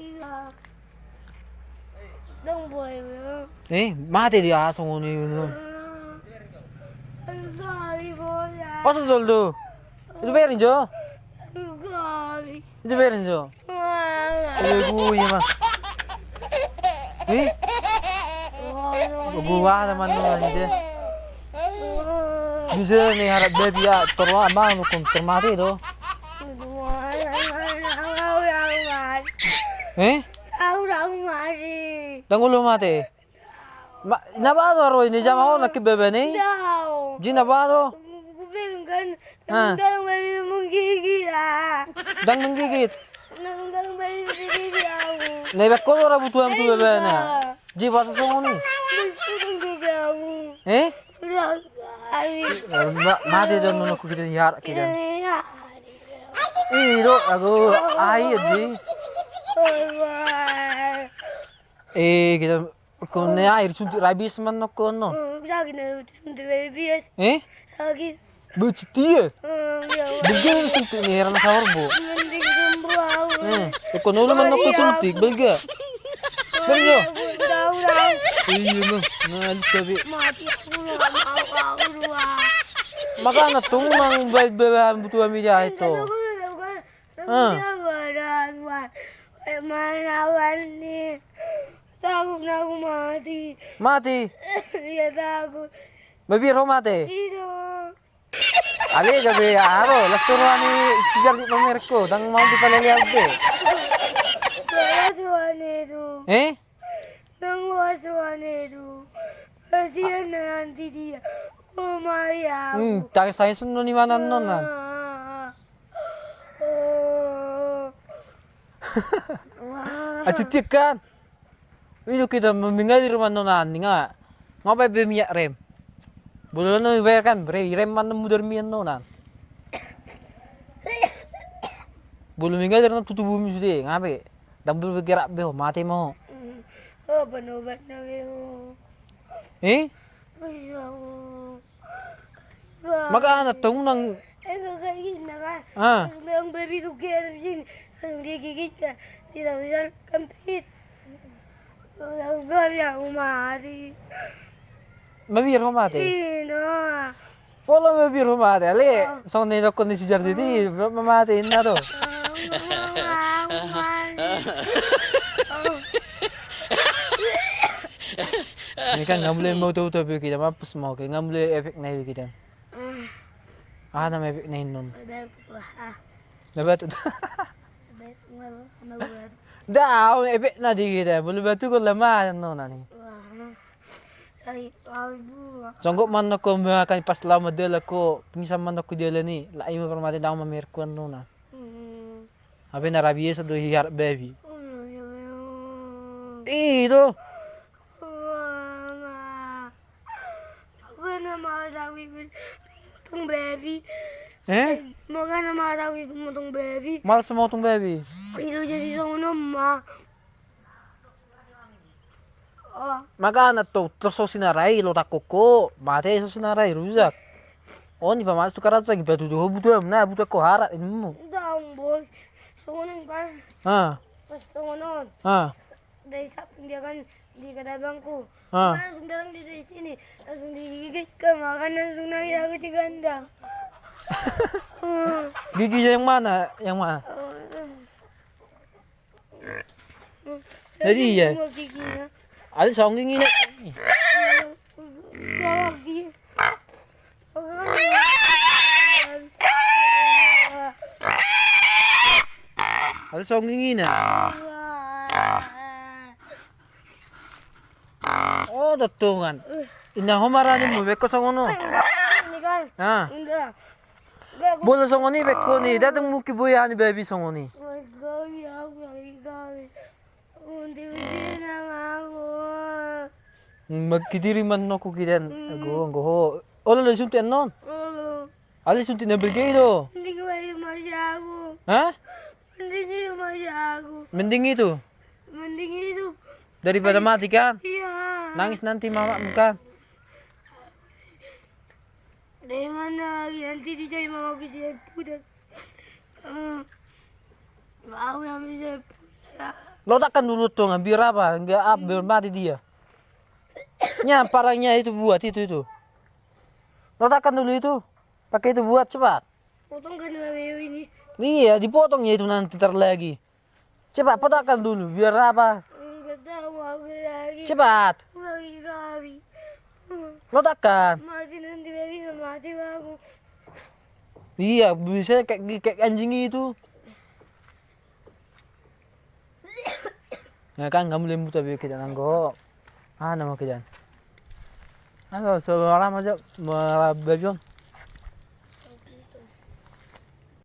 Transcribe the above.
Iya. Dong boy. Mati dia songoni yun. Ang gabi boya. Pasa soldo? Itu bayarin Jo. Ang gabi. Itu bayarin Jo. Ibu mah. Gua naman nun dia. Bisa nih harap baby ya terus abang hukum termati itu. Aku mati. Tanggulo mati. Nabaro ini jam ako nakibebe ni. Daw. Ji nabaro. Kupinggan. Nanggalang baby menggigit ah. Dang menggigit. Nanggalang baby menggigit aku. Nebek ko ora butuhan tu bebe na. Ji basa songo ni. Menggigit aku. Mati dan nono ku kita yar kita. Iro aku ai ji. Kita kunne air suntik rabis man no kono. Lagi na suntik baby. Lagi. Bucitie. Begin suntik ni heran sahur bu. Mending sembuh aku. Kono lu man no suntik belga. Belga. Iya no. Nah, sabi. Mati aku mau dua. Maka na tung nang bel-belan butuh media itu. Manawan ni. Takut na aku mati. Mati. Iya takut. Mabiro mati. Ito. Ali gabi aro, lasturo ni sijar di pamerko, dang mau di palaliabe. Wasuan itu. Nang wasuan itu. Kasihan na nanti dia. Umari aku. Tak saya suno ni manan nonan. Acutik kan. Itu kita memingal di rumah nonan nga. Ngapai bemiak rem. Boleh no bayar kan, rem mana mudar mian nonan. Boleh minggal di rumah tutup bumi sudah, ngapai. Dan boleh bergerak beho, mati mau. Oh, benar na beho. Maka anak tong nang. Ito kayo na kan. Ang baby ko kaya sini. Ang gigigit ka. Tidak bisa kampit. Ang baby ako mati. Mabiro mati. Sino? Polo mabiro mati. Ali, so nilo ko ni si Jardini, mamati na to. Ini kan nggak boleh mau tahu kita mampus mau kayak nggak boleh efek naik kita. Nama efek naik non. Dapat. Dah, efek nadi kita. Boleh batu kau lemah non nani. Sanggup mana ko makan pas lama dela ko pinsan mana ko dela ni. Lai mo permati daw mamerkuan nona. Abi na rabies do hiyar baby. Ito. Motong baby. Mau kan marah motong baby. Mal semotong baby. Itu jadi sono ma. Maka anak to terus sinarai lo takoko. Mate so sinarai ruzak. Oh ni pamas tu karat lagi batu do butuh na butuh ko harat ini mo. Down boy. Sono kan. Pas sono. Dari samping dia kan di kadabangku. Langsung datang di sini, langsung digigit ke makan langsung nangis aku di kandang. Giginya yang mana? Yang mana? Jadi ya. Ada song gigi ni. Ada song gigi na. Oh, datungan. Inang humarani mo beko songono. Enggak. Bola songoni beko ni. Datang mo kibuya ni baby songoni. Gawi aku lagi gawi. Undi na ako. Magkidiri man no kukidan. Ago ho. Ola le sunti anon. Ali sunti na brigado. Hindi ko ay masyago. Hindi ko masyago. Mending itu. Mending itu. Daripada mati kan? Iya. Nangis nanti mama kan? Dari mana lagi nanti dicari mama aku jadi pudak. Mau yang bisa pudak. Letakkan dulu tuh, biar apa? Biar mati dia. Parangnya itu buat itu. Letakkan dulu itu. Pakai itu buat cepat. Potong kan babi ini. Iya, dipotongnya itu nanti lagi. Cepat potongkan dulu, biar apa? Enggak tahu aku lagi. Cepat. Babi. Letakkan. Mati nanti babi mati aku. Iya, bisa kayak anjing itu. Ya kan, kamu lembu tapi kita nanggo. Nama kita. Halo, selamat malam aja, malam